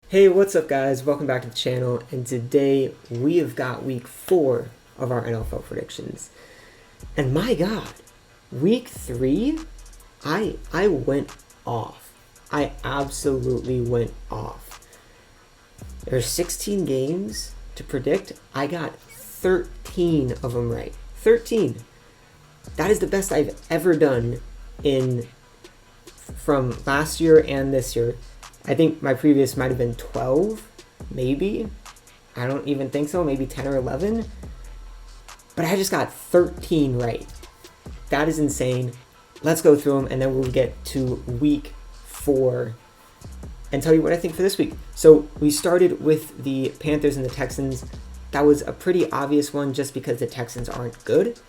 Hey, what's up guys? Welcome back to the channel, and today we have got week 4 of our NFL predictions. And my god, week 3, I went off. I absolutely went off. There's 16 games to predict. I got 13 of them right. 13. That is the best I've ever done from last year and this year. I think my previous might have been 12, maybe. I don't even think so, maybe 10 or 11. But I just got 13 right. That is insane. Let's go through them, and then we'll get to week 4 and tell you what I think for this week. So we started with the Panthers and the Texans. That was a pretty obvious one just because the Texans aren't good.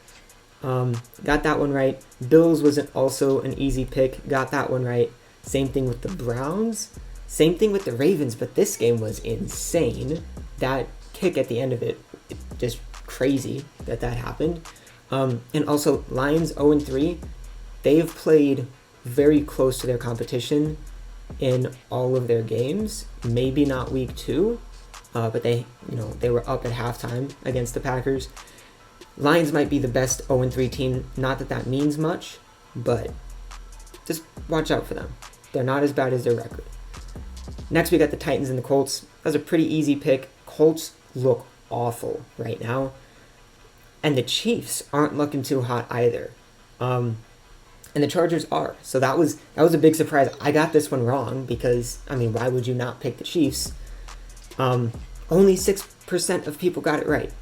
Got that one right. Bills was also an easy pick. Got that one right. Same thing with the Browns. Same thing with the Ravens, but this game was insane. That kick at the end of it, just crazy that happened. And also, Lions 0-3, they've played very close to their competition in all of their games. Maybe not week 2, but they were up at halftime against the Packers. Lions might be the best 0-3 team. Not that that means much, but just watch out for them. They're not as bad as their record. Next, we got the Titans and the Colts. That was a pretty easy pick. Colts look awful right now. And the Chiefs aren't looking too hot either. And the Chargers are. So that was a big surprise. I got this one wrong because, why would you not pick the Chiefs? Only 6% of people got it right.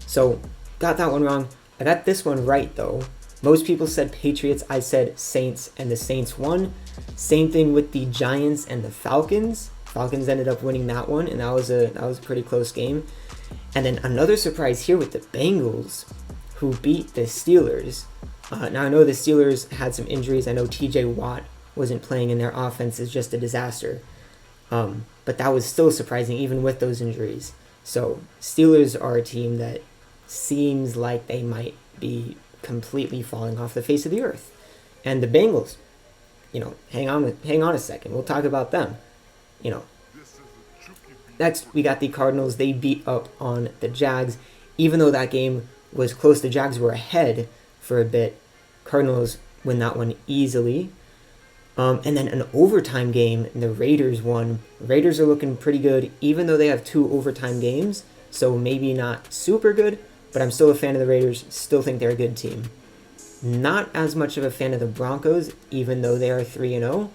So, got that one wrong. I got this one right, though. Most people said Patriots. I said Saints, and the Saints won. Same thing with the Giants and the Falcons. Falcons ended up winning that one, and that was a pretty close game. And then another surprise here with the Bengals, who beat the Steelers. Now I know the Steelers had some injuries. I know T.J. Watt wasn't playing, and their offense is just a disaster. But that was still surprising, even with those injuries. So Steelers are a team that seems like they might be completely falling off the face of the earth. And the Bengals, hang on a second. We'll talk about them. Next, we got the Cardinals. They beat up on the Jags. Even though that game was close, the Jags were ahead for a bit. Cardinals win that one easily. And then an overtime game, and the Raiders won. Raiders are looking pretty good, even though they have 2 overtime games. So maybe not super good, but I'm still a fan of the Raiders. Still think they're a good team. Not as much of a fan of the Broncos, even though they are 3-0.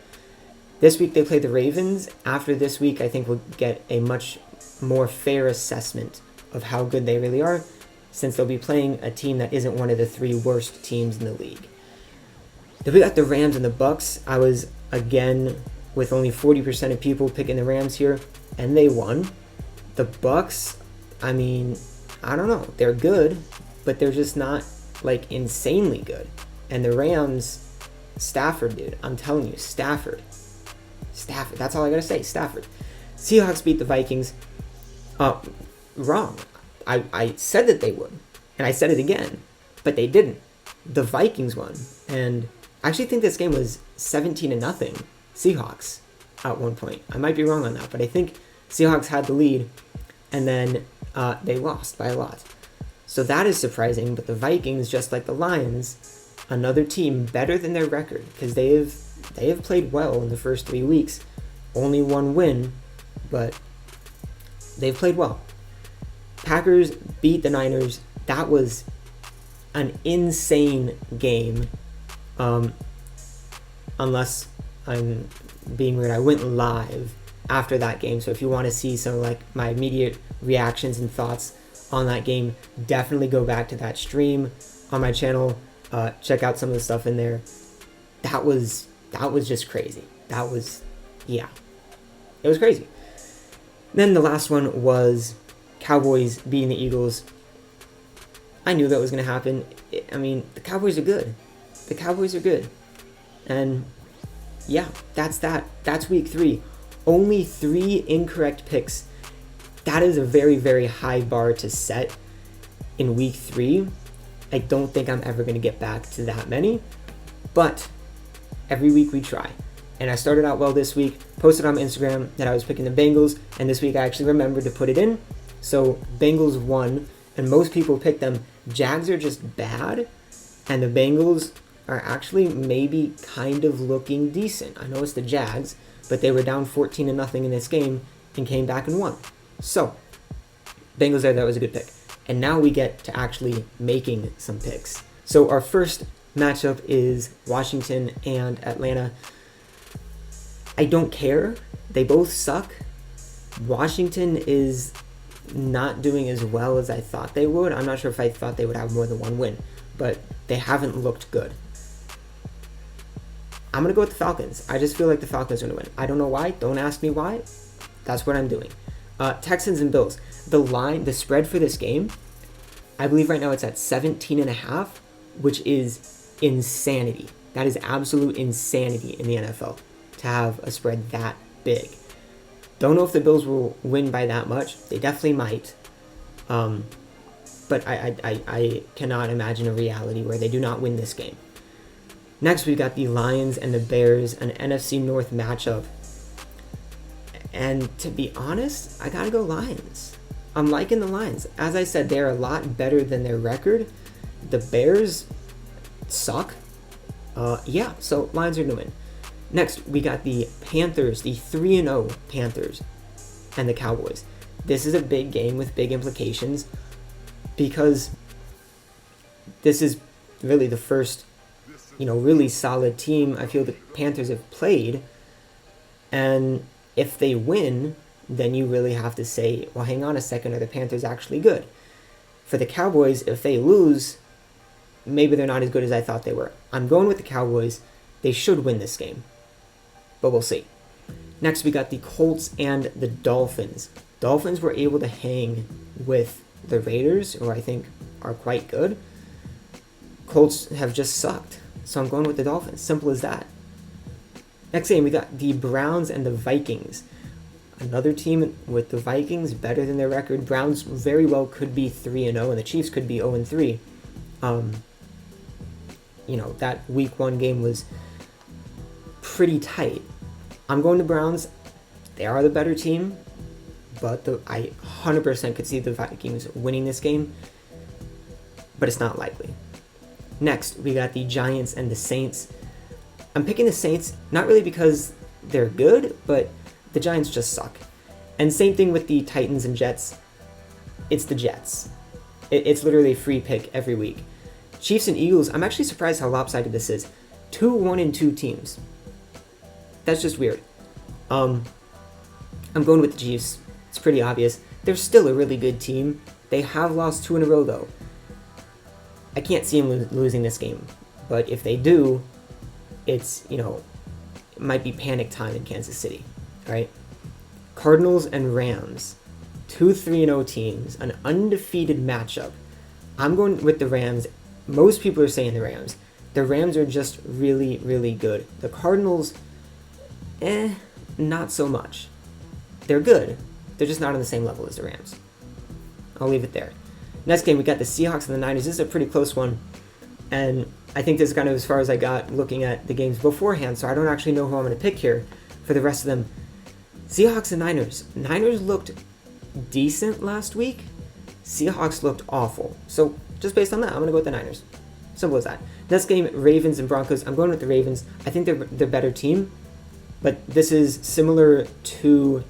This week they play the Ravens. After this week, I think we'll get a much more fair assessment of how good they really are, since they'll be playing a team that isn't one of the 3 worst teams in the league. Then we got the Rams and the Bucks. I was, again, with only 40% of people picking the Rams here, and they won. The Bucks, I don't know. They're good, but they're just not, insanely good. And the Rams, Stafford, dude. I'm telling you, Stafford. That's all I gotta say, Stafford. Seahawks beat the Vikings. Wrong. I said that they would, and I said it again, but they didn't. The Vikings won, and I actually think this game was 17-0 Seahawks at one point. I might be wrong on that, but I think Seahawks had the lead, and then they lost by a lot. So that is surprising, but the Vikings, just like the Lions, another team better than their record, because they have played well in the first 3 weeks. Only 1 win, but they've played well. Packers beat the Niners. That was an insane game. Unless I'm being weird, I went live after that game. So if you want to see some my immediate reactions and thoughts on that game, definitely go back to that stream on my channel. Check out some of the stuff in there. That was just crazy. It was crazy. Then the last one was Cowboys beating the Eagles. I knew that was going to happen. The Cowboys are good. And yeah, that's that. That's week 3. Only 3 incorrect picks. That is a very, very high bar to set in week 3. I don't think I'm ever going to get back to that many. But every week we try. And I started out well this week, posted on Instagram that I was picking the Bengals, and this week I actually remembered to put it in. So Bengals won, and most people picked them. Jags are just bad, and the Bengals are actually maybe kind of looking decent. I know it's the Jags, but they were down 14-0 in this game and came back and won. So, Bengals there, that was a good pick. And now we get to actually making some picks. So our first matchup is Washington and Atlanta. I don't care. They both suck. Washington is not doing as well as I thought they would. I'm not sure if I thought they would have more than one win, but they haven't looked good. I'm going to go with the Falcons. I just feel like the Falcons are going to win. I don't know why. Don't ask me why. That's what I'm doing. Texans and Bills. The spread for this game, I believe right now it's at 17.5, which is insanity. That is absolute insanity in the NFL to have a spread that big. Don't know if the Bills will win by that much. They definitely might. But I cannot imagine a reality where they do not win this game. Next, we've got the Lions and the Bears, an NFC North matchup. And to be honest, I gotta go Lions. I'm liking the Lions. As I said, they're a lot better than their record. The Bears suck. So Lions are gonna win. Next, we got the Panthers, the 3-0 Panthers, and the Cowboys. This is a big game with big implications because this is really the first, really solid team I feel the Panthers have played. And if they win, then you really have to say, well, hang on a second, are the Panthers actually good? For the Cowboys, if they lose, maybe they're not as good as I thought they were. I'm going with the Cowboys. They should win this game, but we'll see. Next, we got the Colts and the Dolphins. Dolphins were able to hang with the Raiders, who I think are quite good. Colts have just sucked, so I'm going with the Dolphins. Simple as that. Next game, we got the Browns and the Vikings. Another team with the Vikings better than their record. Browns very well could be 3-0, and the Chiefs could be 0-3. That Week 1 game was pretty tight. I'm going to Browns. They are the better team, but I 100% could see the Vikings winning this game, but it's not likely. Next, we got the Giants and the Saints. I'm picking the Saints, not really because they're good, but the Giants just suck. And same thing with the Titans and Jets. It's the Jets. It's literally a free pick every week. Chiefs and Eagles, I'm actually surprised how lopsided this is. 2 1-2 teams. That's just weird. I'm going with the Chiefs. It's pretty obvious. They're still a really good team. They have lost 2 in a row, though. I can't see them losing this game. But if they do, it might be panic time in Kansas City. All right? Cardinals and Rams. 2 3-0 teams. An undefeated matchup. I'm going with the Rams. Most people are saying the Rams. The Rams are just really, really good. The Cardinals, not so much. They're good. They're just not on the same level as the Rams. I'll leave it there. Next game, we got the Seahawks and the Niners. This is a pretty close one. And I think this is kind of as far as I got looking at the games beforehand, so I don't actually know who I'm going to pick here for the rest of them. Seahawks and Niners. Niners looked decent last week. Seahawks looked awful. So just based on that, I'm going to go with the Niners. Simple as that. Next game, Ravens and Broncos. I'm going with the Ravens. I think they're the better team, but this is similar to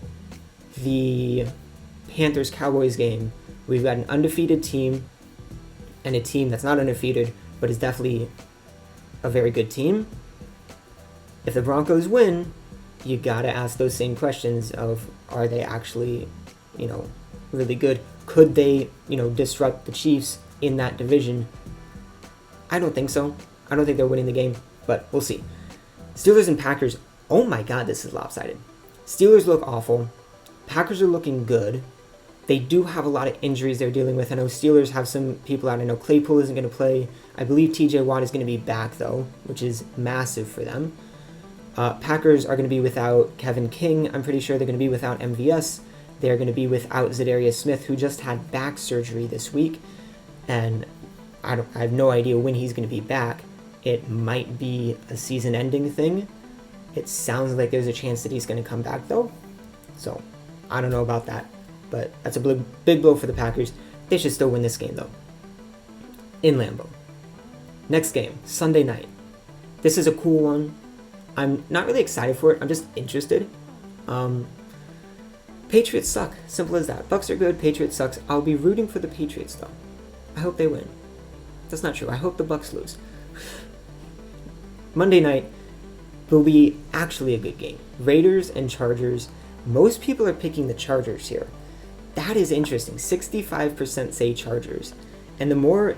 the Panthers-Cowboys game. We've got an undefeated team and a team that's not undefeated, but is definitely a very good team. If the Broncos win, you got to ask those same questions of, are they actually, really good? Could they, disrupt the Chiefs in that division? I don't think so. I don't think they're winning the game, but we'll see. Steelers and Packers. Oh my God, this is lopsided. Steelers look awful. Packers are looking good. They do have a lot of injuries they're dealing with. I know Steelers have some people out. I know Claypool isn't going to play. I believe TJ Watt is going to be back, though, which is massive for them. Packers are going to be without Kevin King. I'm pretty sure they're going to be without MVS. They're going to be without Zadarius Smith, who just had back surgery this week. And I have no idea when he's going to be back. It might be a season-ending thing. It sounds like there's a chance that he's going to come back, though. So, I don't know about that. But that's a big blow for the Packers. They should still win this game, though. In Lambeau. Next game, Sunday night. This is a cool one. I'm not really excited for it. I'm just interested. Patriots suck. Simple as that. Bucks are good. Patriots sucks. I'll be rooting for the Patriots, though. I hope they win. That's not true. I hope the Bucks lose. Monday night will be actually a good game. Raiders and Chargers. Most people are picking the Chargers here. That is interesting. 65% say Chargers. And the more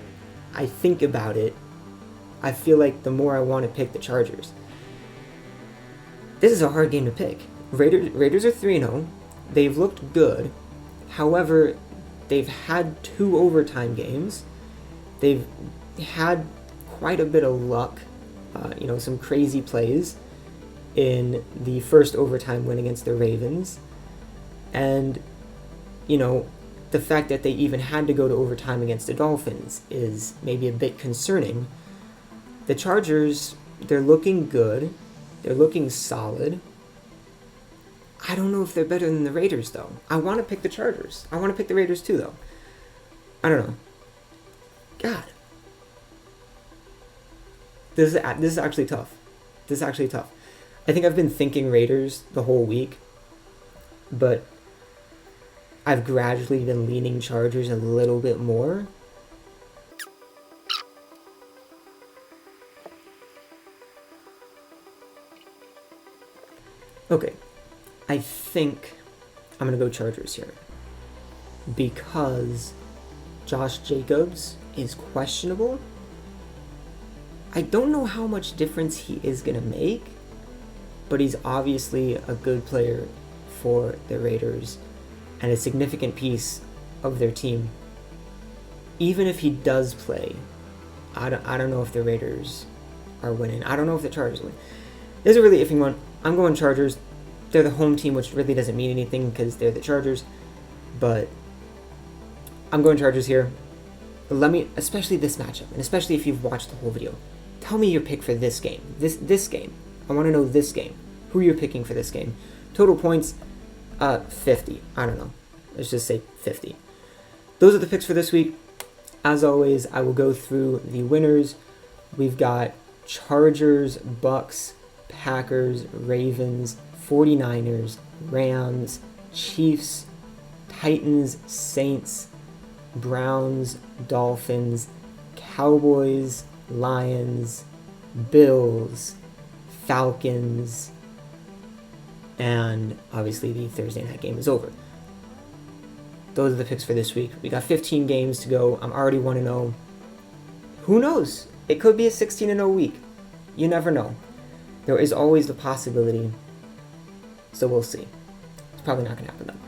I think about it, I feel like the more I want to pick the Chargers. This is a hard game to pick. Raiders are 3-0. They've looked good. However, they've had 2 overtime games. They've had quite a bit of luck, some crazy plays in the first overtime win against the Ravens. And, the fact that they even had to go to overtime against the Dolphins is maybe a bit concerning. The Chargers, they're looking good. They're looking solid. I don't know if they're better than the Raiders, though. I want to pick the Chargers. I want to pick the Raiders, too, though. I don't know. God. This is actually tough. This is actually tough. I think I've been thinking Raiders the whole week, but I've gradually been leaning Chargers a little bit more. Okay. I think I'm going to go Chargers here because Josh Jacobs is questionable. I don't know how much difference he is going to make, but he's obviously a good player for the Raiders and a significant piece of their team. Even if he does play, I don't know if the Raiders are winning. I don't know if the Chargers win. This is a really iffy one. I'm going Chargers. They're the home team, which really doesn't mean anything because they're the Chargers. But I'm going Chargers here. But especially this matchup, and especially if you've watched the whole video, tell me your pick for this game. This game. I want to know this game. Who you're picking for this game. Total points, 50. I don't know. Let's just say 50. Those are the picks for this week. As always, I will go through the winners. We've got Chargers, Bucks, Packers, Ravens, 49ers, Rams, Chiefs, Titans, Saints, Browns, Dolphins, Cowboys, Lions, Bills, Falcons, and obviously the Thursday night game is over. Those are the picks for this week. We got 15 games to go. I'm already 1-0. Who knows? It could be a 16-0 week. You never know. There is always the possibility. So we'll see. It's probably not going to happen though.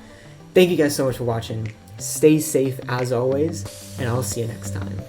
Thank you guys so much for watching. Stay safe as always, and I'll see you next time.